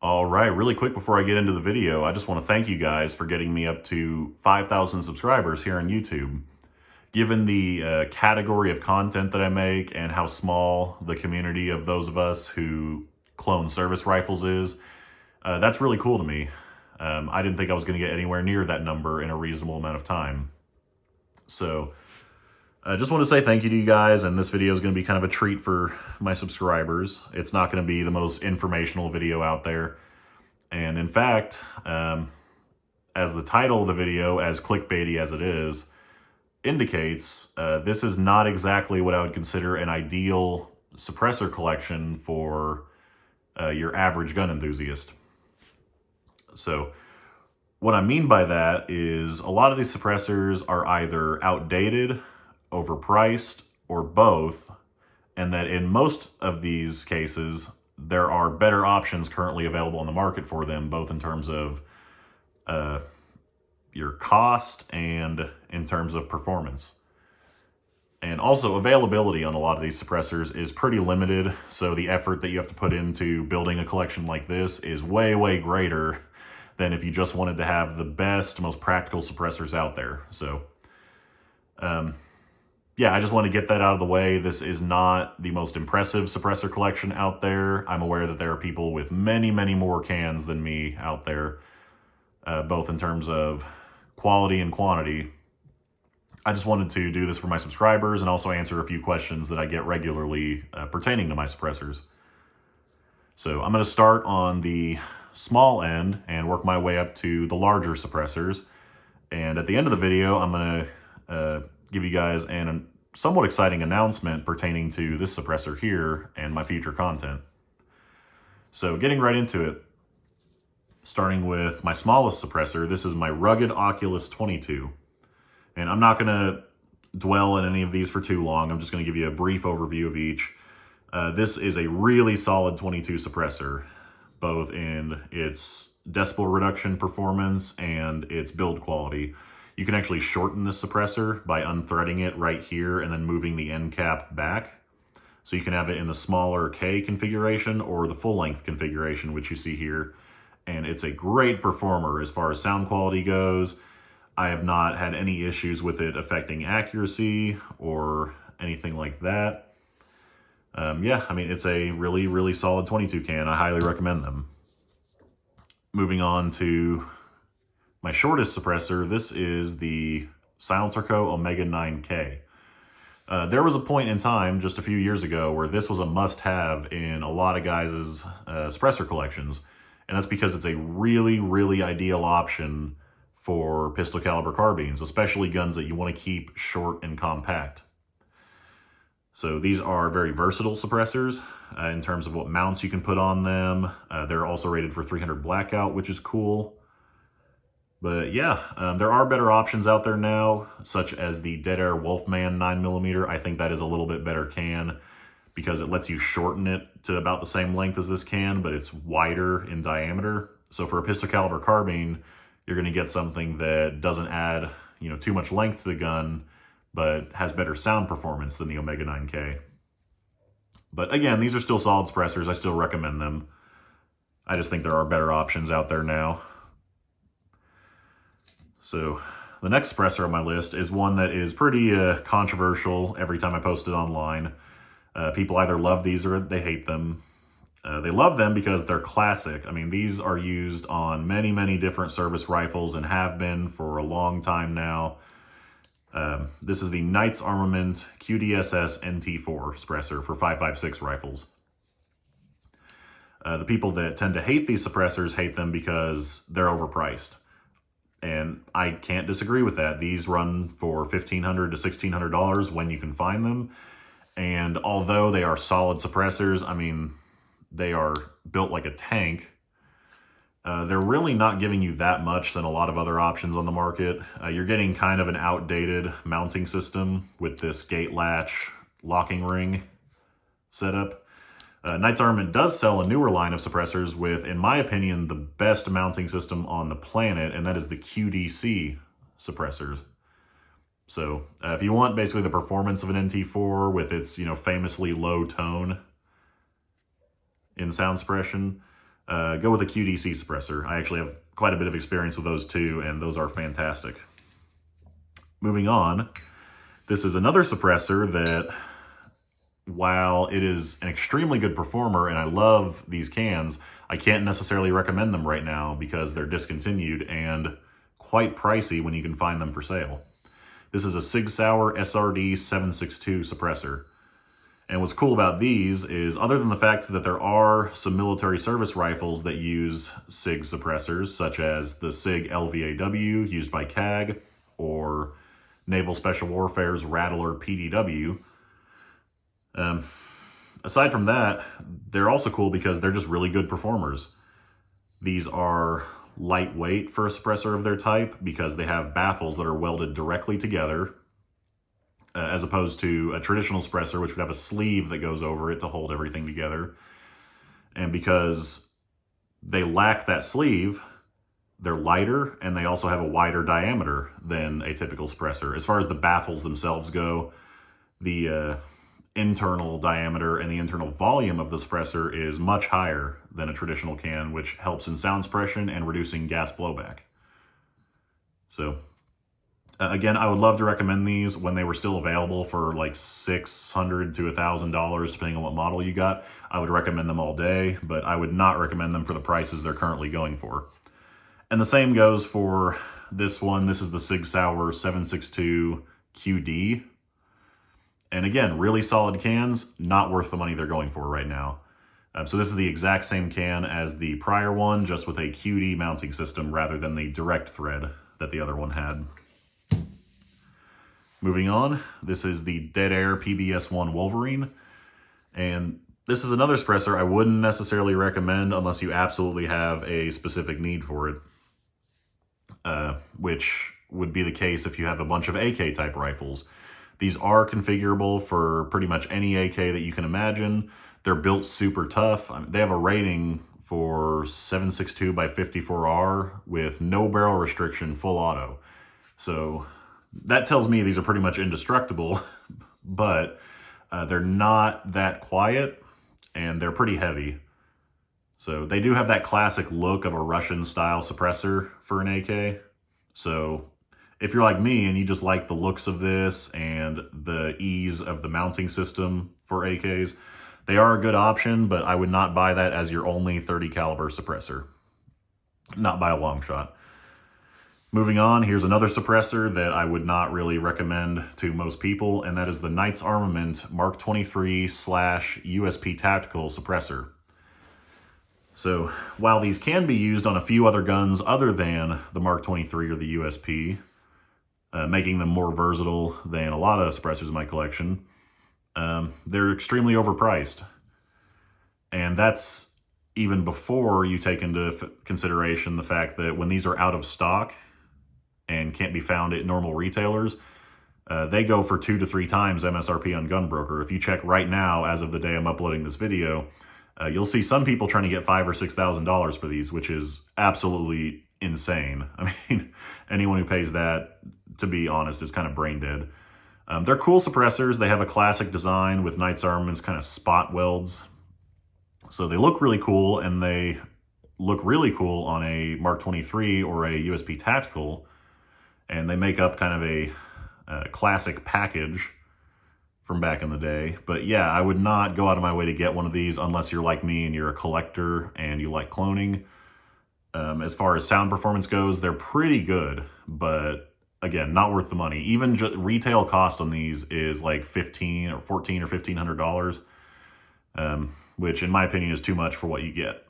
All right, really quick before I get into the video, I just want to thank you guys for getting me up to 5,000 subscribers here on YouTube. Given the category of content that I make and how small the community of those of us who clone service rifles is, that's really cool to me. I didn't think I was going to get anywhere near that number in a reasonable amount of time. So I just want to say thank you to you guys, and this video is going to be kind of a treat for my subscribers. It's not going to be the most informational video out there. And in fact, as the title of the video, as clickbaity as it is, indicates, this is not exactly what I would consider an ideal suppressor collection for your average gun enthusiast. So what I mean by that is a lot of these suppressors are either outdated, overpriced, or both, and that in most of these cases, there are better options currently available on the market for them, both in terms of your cost and in terms of performance. And also availability on a lot of these suppressors is pretty limited, so the effort that you have to put into building a collection like this is way, way greater than if you just wanted to have the best, most practical suppressors out there. So, yeah, I just want to get that out of the way. This is not the most impressive suppressor collection out there. I'm aware that there are people with many, many more cans than me out there, both in terms of quality and quantity. I just wanted to do this for my subscribers and also answer a few questions that I get regularly pertaining to my suppressors. So I'm going to start on the small end and work my way up to the larger suppressors. And at the end of the video, I'm going to give you guys an somewhat exciting announcement pertaining to this suppressor here and my future content. So getting right into it, starting with my smallest suppressor, this is my rugged Oculus 22. And I'm not going to dwell in any of these for too long. I'm just going to give you a brief overview of each. This is a really solid 22 suppressor, both in its decibel reduction performance and its build quality. You can actually shorten this suppressor by unthreading it right here and then moving the end cap back. So you can have it in the smaller K configuration or the full-length configuration, which you see here. And it's a great performer as far as sound quality goes. I have not had any issues with it affecting accuracy or anything like that. Yeah, I mean, it's a really, really solid 22 can. I highly recommend them. Moving on to my shortest suppressor, this is the SilencerCo Omega 9K. There was a point in time just a few years ago where this was a must-have in a lot of guys' suppressor collections, and that's because it's a really, really ideal option for pistol caliber carbines, especially guns that you want to keep short and compact. So these are very versatile suppressors in terms of what mounts you can put on them. They're also rated for 300 blackout, which is cool. But yeah, there are better options out there now, such as the Dead Air Wolfman 9mm. I think that is a little bit better can because it lets you shorten it to about the same length as this can, but it's wider in diameter. So for a pistol caliber carbine, you're going to get something that doesn't add, too much length to the gun, but has better sound performance than the Omega 9K. But again, these are still solid suppressors. I still recommend them. I just think there are better options out there now. So the next suppressor on my list is one that is pretty controversial every time I post it online. People either love these or they hate them. They love them because they're classic. I mean, these are used on many, many different service rifles and have been for a long time now. This is the Knight's Armament QDSS NT4 suppressor for 5.56 rifles. The people that tend to hate these suppressors hate them because they're overpriced. And I can't disagree with that. These run for $1,500 to $1,600 when you can find them. And although they are solid suppressors, I mean, they are built like a tank. They're really not giving you that much than a lot of other options on the market. You're getting kind of an outdated mounting system with this gate latch locking ring setup. Knight's Armament does sell a newer line of suppressors with, in my opinion, the best mounting system on the planet, and that is the QDC suppressors. So if you want basically the performance of an NT4 with its, famously low tone in sound suppression, go with a QDC suppressor. I actually have quite a bit of experience with those too, and those are fantastic. Moving on, this is another suppressor that, while it is an extremely good performer and I love these cans, I can't necessarily recommend them right now because they're discontinued and quite pricey when you can find them for sale. This is a Sig Sauer SRD762 suppressor. And what's cool about these is, other than the fact that there are some military service rifles that use SIG suppressors, such as the SIG LVAW used by CAG, or Naval Special Warfare's Rattler PDW, aside from that, they're also cool because they're just really good performers. These are lightweight for a suppressor of their type because they have baffles that are welded directly together, as opposed to a traditional suppressor, which would have a sleeve that goes over it to hold everything together. And because they lack that sleeve, they're lighter, and they also have a wider diameter than a typical suppressor. As far as the baffles themselves go, the internal diameter and the internal volume of the suppressor is much higher than a traditional can, which helps in sound suppression and reducing gas blowback. So again, I would love to recommend these when they were still available for like $600 to $1,000, depending on what model you got. I would recommend them all day, but I would not recommend them for the prices they're currently going for. And the same goes for this one. This is the Sig Sauer 762-QD. And again, really solid cans, not worth the money they're going for right now. So this is the exact same can as the prior one, just with a QD mounting system rather than the direct thread that the other one had. Moving on, this is the Dead Air PBS-1 Wolverine. And this is another suppressor I wouldn't necessarily recommend unless you absolutely have a specific need for it, which would be the case if you have a bunch of AK type rifles. These are configurable for pretty much any AK that you can imagine. They're built super tough. They have a rating for 762 by 54R with no barrel restriction, full auto. So that tells me these are pretty much indestructible, but they're not that quiet, and they're pretty heavy. So they do have that classic look of a Russian style suppressor for an AK. So if you're like me and you just like the looks of this and the ease of the mounting system for AKs, they are a good option, but I would not buy that as your only 30 caliber suppressor. Not by a long shot. Moving on, here's another suppressor that I would not really recommend to most people, and that is the Knights Armament Mark 23/USP Tactical suppressor. So while these can be used on a few other guns other than the Mark 23 or the USP, making them more versatile than a lot of suppressors in my collection, they're extremely overpriced. And that's even before you take into consideration the fact that when these are out of stock and can't be found at normal retailers, they go for 2 to 3 times MSRP on Gunbroker. If you check right now, as of the day I'm uploading this video, you'll see some people trying to get $5,000 or $6,000 for these, which is absolutely insane. I mean, anyone who pays that, to be honest, is kind of brain dead. They're cool suppressors. They have a classic design with Knights Armament's kind of spot welds. So they look really cool, and they look really cool on a Mark 23 or a USP Tactical, and they make up kind of a classic package from back in the day. But yeah, I would not go out of my way to get one of these unless you're like me and you're a collector and you like cloning. As far as sound performance goes, they're pretty good, but again, not worth the money. Even retail cost on these is like $1,500 or $1,400 or $1,500, which in my opinion is too much for what you get.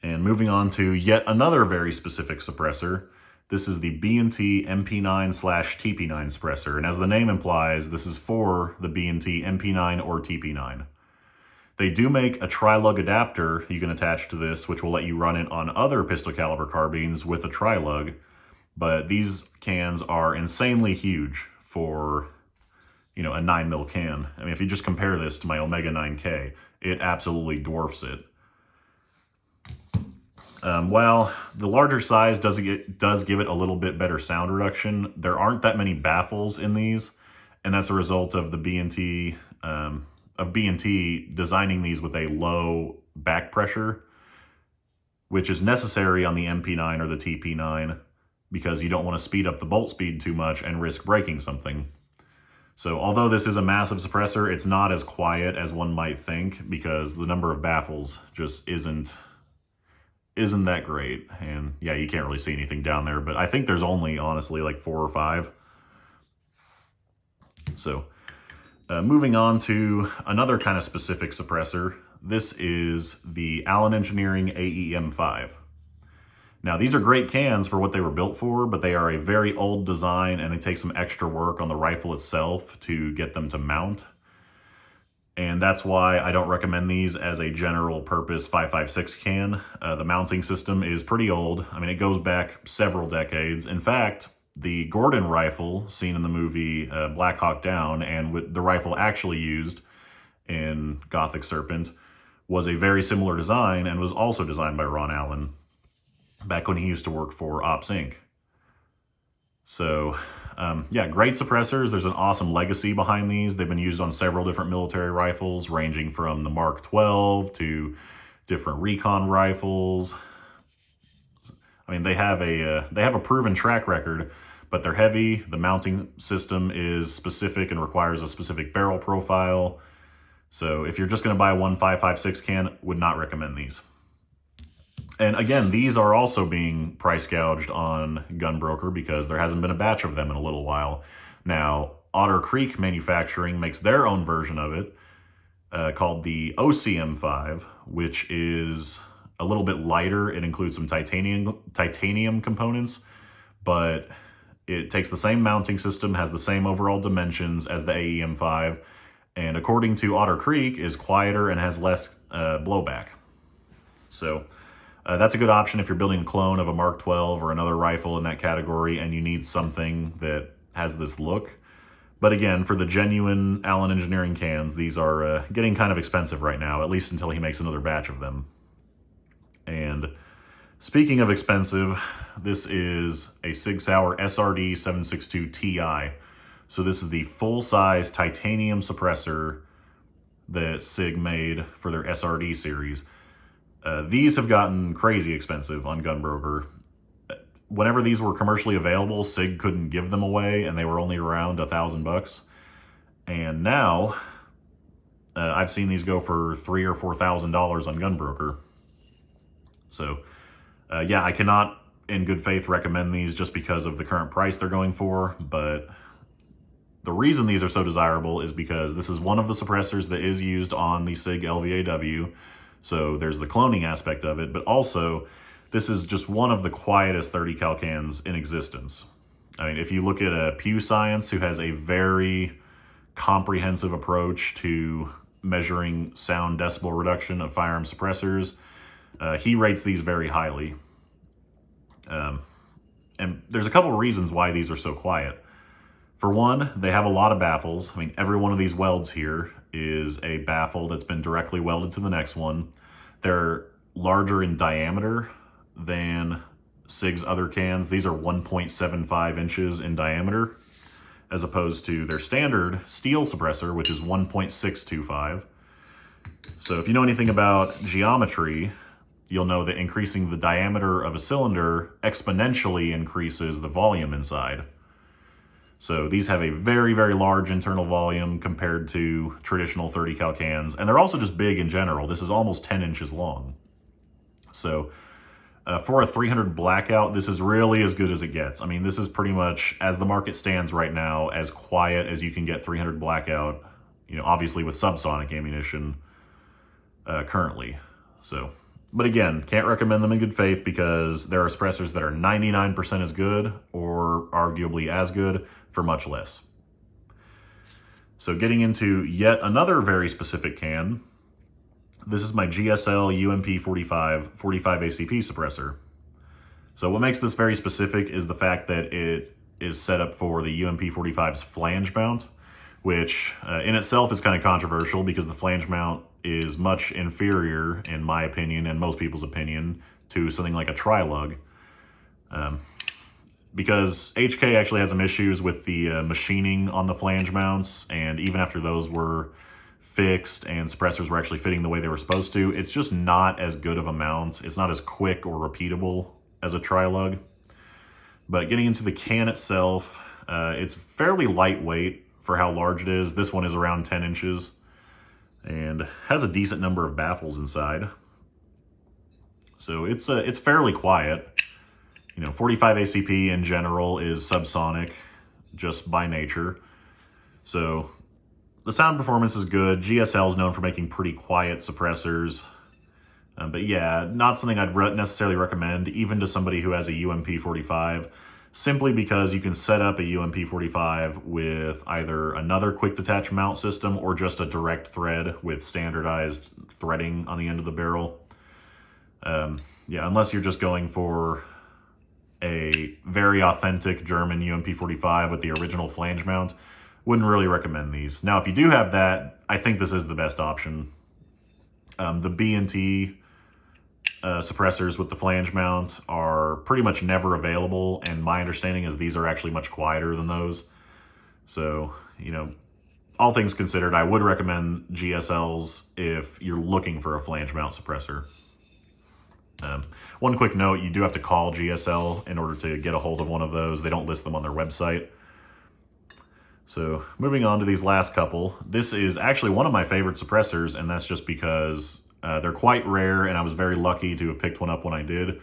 And moving on to yet another very specific suppressor. This is the B&T MP9/TP9 suppressor. And as the name implies, this is for the B&T MP9 or TP9. They do make a tri-lug adapter you can attach to this, which will let you run it on other pistol caliber carbines with a tri-lug. But these cans are insanely huge for, you know, a 9mm can. I mean, if you just compare this to my Omega 9K, it absolutely dwarfs it. While the larger size does give it a little bit better sound reduction, there aren't that many baffles in these, and that's a result of the B&T B&T designing these with a low back pressure, which is necessary on the MKII or the TP9 because you don't want to speed up the bolt speed too much and risk breaking something. So although this is a massive suppressor, it's not as quiet as one might think because the number of baffles just isn't that great. And yeah, you can't really see anything down there, but I think there's only honestly like 4 or 5. So moving on to another kind of specific suppressor. This is the Allen Engineering AEM5. Now, these are great cans for what they were built for, but they are a very old design and they take some extra work on the rifle itself to get them to mount. And that's why I don't recommend these as a general purpose 5.56 can. The mounting system is pretty old. I mean, it goes back several decades. In fact, the Gordon rifle seen in the movie Black Hawk Down and with the rifle actually used in Gothic Serpent was a very similar design and was also designed by Ron Allen back when he used to work for Ops Inc. So, yeah, great suppressors. There's an awesome legacy behind these. They've been used on several different military rifles, ranging from the Mark 12 to different recon rifles. I mean, they have a proven track record, but they're heavy. The mounting system is specific and requires a specific barrel profile. So if you're just going to buy one 5.56 can, would not recommend these. And again, these are also being price gouged on Gunbroker because there hasn't been a batch of them in a little while. Now, Otter Creek Manufacturing makes their own version of it called the OCM5, which is a little bit lighter. It includes some titanium components, but it takes the same mounting system, has the same overall dimensions as the AEM5, and according to Otter Creek, is quieter and has less blowback. So that's a good option if you're building a clone of a Mark 12 or another rifle in that category and you need something that has this look. But again, for the genuine Allen Engineering cans, these are getting kind of expensive right now, at least until he makes another batch of them. And speaking of expensive, this is a Sig Sauer SRD762TI. So this is the full-size titanium suppressor that Sig made for their SRD series. These have gotten crazy expensive on Gunbroker. Whenever these were commercially available, Sig couldn't give them away, and they were only around $1,000. And now, I've seen these go for $3,000 or $4,000 on Gunbroker. So, yeah, I cannot, in good faith, recommend these just because of the current price they're going for, but the reason these are so desirable is because this is one of the suppressors that is used on the Sig LVAW. So there's the cloning aspect of it, but also this is just one of the quietest 30 cal cans in existence. I mean, if you look at Pew Science, who has a very comprehensive approach to measuring sound decibel reduction of firearm suppressors, he rates these very highly. And there's a couple of reasons why these are so quiet. For one, they have a lot of baffles. I mean, every one of these welds here is a baffle that's been directly welded to the next one. They're larger in diameter than Sig's other cans. These are 1.75 inches in diameter, as opposed to their standard steel suppressor, which is 1.625. So if you know anything about geometry, you'll know that increasing the diameter of a cylinder exponentially increases the volume inside. So these have a very, very large internal volume compared to traditional 30 cal cans. And they're also just big in general. This is almost 10 inches long. So for a 300 blackout, this is really as good as it gets. I mean, this is pretty much, as the market stands right now, as quiet as you can get 300 blackout, you know, obviously with subsonic ammunition currently. So, but again, can't recommend them in good faith because there are suppressors that are 99% as good or arguably as good for much less. So getting into yet another very specific can, this is my GSL UMP45 45 ACP suppressor. So what makes this very specific is the fact that it is set up for the UMP45's flange mount, which in itself is kind of controversial because the flange mount is much inferior, in my opinion and most people's opinion, to something like a tri-lug. Because HK actually had some issues with the machining on the flange mounts, and even after those were fixed and suppressors were actually fitting the way they were supposed to, it's just not as good of a mount. It's not as quick or repeatable as a tri-lug. But getting into the can itself, it's fairly lightweight for how large it is. This one is around 10 inches and has a decent number of baffles inside. So it's fairly quiet. You know, 45 ACP in general is subsonic just by nature. So the sound performance is good. GSL is known for making pretty quiet suppressors. But yeah, not something I'd necessarily recommend even to somebody who has a UMP45, simply because you can set up a UMP45 with either another quick detach mount system or just a direct thread with standardized threading on the end of the barrel. Yeah, unless you're just going for a very authentic German UMP45 with the original flange mount, wouldn't really recommend these. Now, if you do have that, I think this is the best option. The B&T suppressors with the flange mount are pretty much never available, and my understanding is these are actually much quieter than those. So, you know, all things considered, I would recommend GSLs if you're looking for a flange mount suppressor. One quick note, you do have to call GSL in order to get a hold of one of those. They don't list them on their website. So moving on to these last couple, this is actually one of my favorite suppressors, and that's just because they're quite rare, and I was very lucky to have picked one up when I did.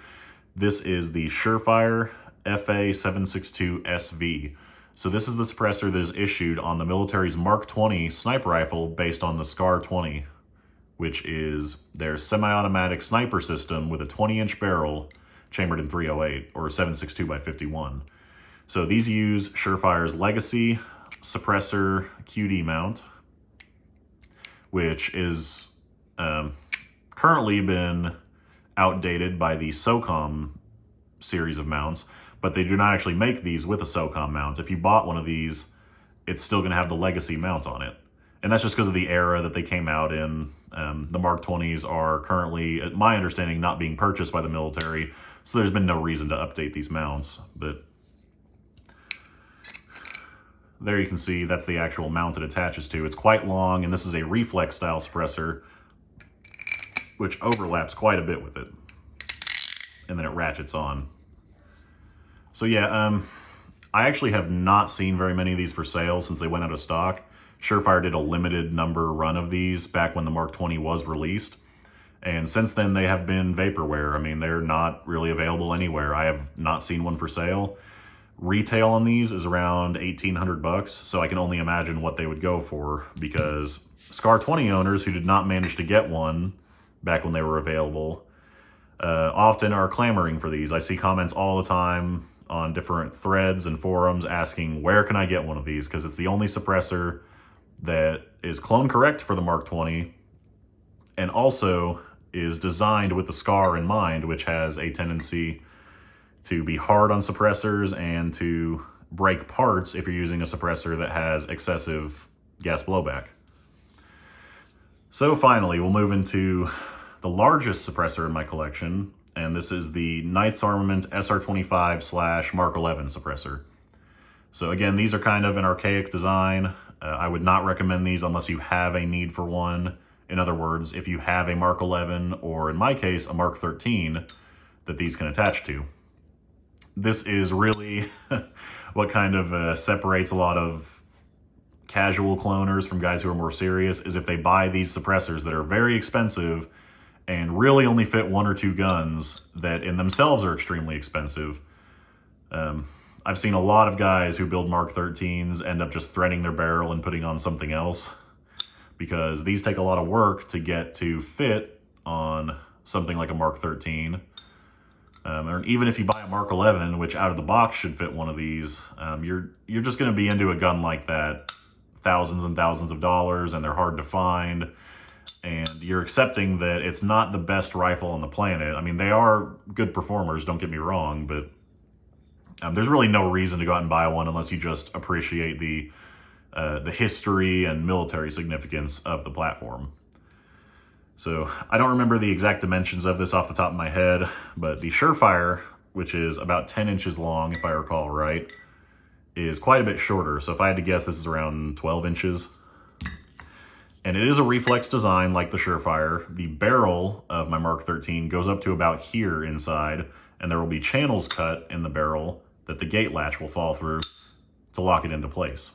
This is the Surefire FA7625V. So this is the suppressor that is issued on the military's Mark 20 sniper rifle based on the SCAR 20, which is their semi-automatic sniper system with a 20-inch barrel chambered in 308, or 762x51. So these use Surefire's legacy suppressor QD mount, which is currently been outdated by the SOCOM series of mounts, but they do not actually make these with a SOCOM mount. If you bought one of these, it's still going to have the legacy mount on it. And that's just because of the era that they came out in. The Mark 20s are currently, at my understanding, not being purchased by the military, so there's been no reason to update these mounts. But there you can see that's the actual mount it attaches to. It's quite long, and this is a reflex style suppressor, which overlaps quite a bit with it. And then it ratchets on. So yeah, I actually have not seen very many of these for sale since they went out of stock. Surefire did a limited number run of these back when the Mark 20 was released. And since then, they have been vaporware. I mean, they're not really available anywhere. I have not seen one for sale. Retail on these is around 1,800 bucks, so I can only imagine what they would go for, because SCAR 20 owners who did not manage to get one back when they were available often are clamoring for these. I see comments all the time on different threads and forums asking, where can I get one of these? Because it's the only suppressor that is clone correct for the Mark 20 and also is designed with the SCAR in mind, which has a tendency to be hard on suppressors and to break parts if you're using a suppressor that has excessive gas blowback. So finally, we'll move into the largest suppressor in my collection, and this is the Knights Armament SR25/Mark 11 suppressor. So again, these are kind of an archaic design. I would not recommend these unless you have a need for one. In other words, if you have a Mark 11, or in my case, a Mark 13, that these can attach to. This is really what kind of separates a lot of casual cloners from guys who are more serious, is if they buy these suppressors that are very expensive and really only fit one or two guns that in themselves are extremely expensive. I've seen a lot of guys who build Mark 13s end up just threading their barrel and putting on something else, because these take a lot of work to get to fit on something like a Mark 13. Or even if you buy a Mark 11, which out of the box should fit one of these, you're just going to be into a gun like that thousands and thousands of dollars, and they're hard to find, and you're accepting that it's not the best rifle on the planet. I mean, they are good performers, don't get me wrong, but there's really no reason to go out and buy one unless you just appreciate the history and military significance of the platform. So I don't remember the exact dimensions of this off the top of my head, but the Surefire, which is about 10 inches long, if I recall right, is quite a bit shorter. So if I had to guess, this is around 12 inches. And it is a reflex design like the Surefire. The barrel of my Mark 13 goes up to about here inside, and there will be channels cut in the barrel that the gate latch will fall through to lock it into place.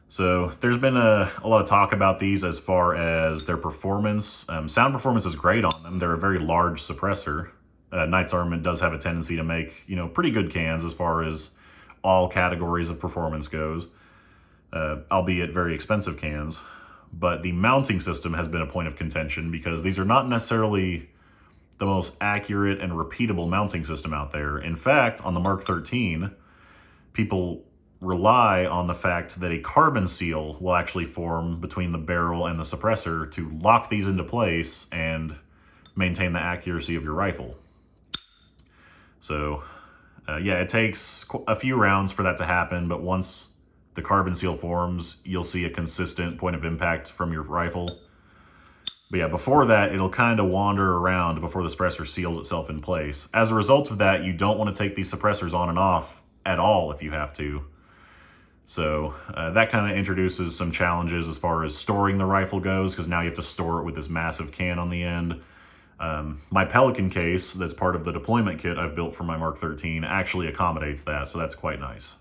So there's been a lot of talk about these as far as their performance. Sound performance is great on them. They're a very large suppressor. Knight's Armament does have a tendency to make, pretty good cans as far as all categories of performance goes, albeit very expensive cans. But the mounting system has been a point of contention because these are not necessarily the most accurate and repeatable mounting system out there. In fact, on the Mark 13, people rely on the fact that a carbon seal will actually form between the barrel and the suppressor to lock these into place and maintain the accuracy of your rifle. So, yeah, it takes a few rounds for that to happen, but once the carbon seal forms, you'll see a consistent point of impact from your rifle. But yeah, before that, it'll kind of wander around before the suppressor seals itself in place. As a result of that, you don't want to take these suppressors on and off at all if you have to. So that kind of introduces some challenges as far as storing the rifle goes, because now you have to store it with this massive can on the end. My Pelican case, that's part of the deployment kit I've built for my Mark 13, actually accommodates that, so that's quite nice.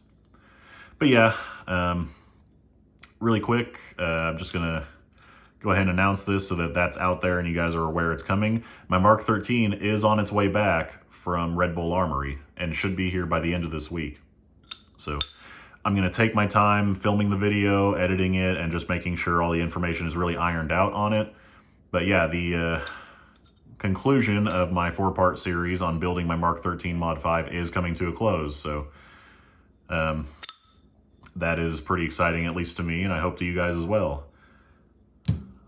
But yeah, really quick, I'm just going to go ahead and announce this so that that's out there and you guys are aware it's coming. My Mark 13 is on its way back from Red Bull Armory and should be here by the end of this week. So I'm going to take my time filming the video, editing it, and just making sure all the information is really ironed out on it. But yeah, the conclusion of my 4-part series on building my Mark 13 Mod 5 is coming to a close. So that is pretty exciting, at least to me, and I hope to you guys as well.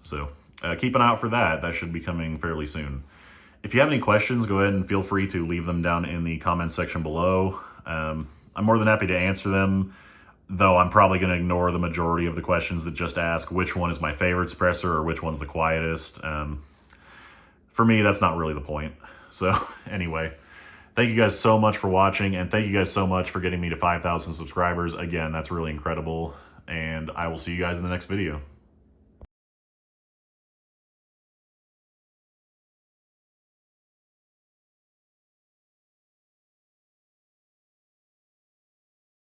So keep an eye out for that. That should be coming fairly soon. If you have any questions, go ahead and feel free to leave them down in the comments section below. I'm more than happy to answer them, though I'm probably going to ignore the majority of the questions that just ask which one is my favorite suppressor or which one's the quietest. For me, that's not really the point. So anyway, thank you guys so much for watching, and thank you guys so much for getting me to 5,000 subscribers. Again, that's really incredible, and I will see you guys in the next video.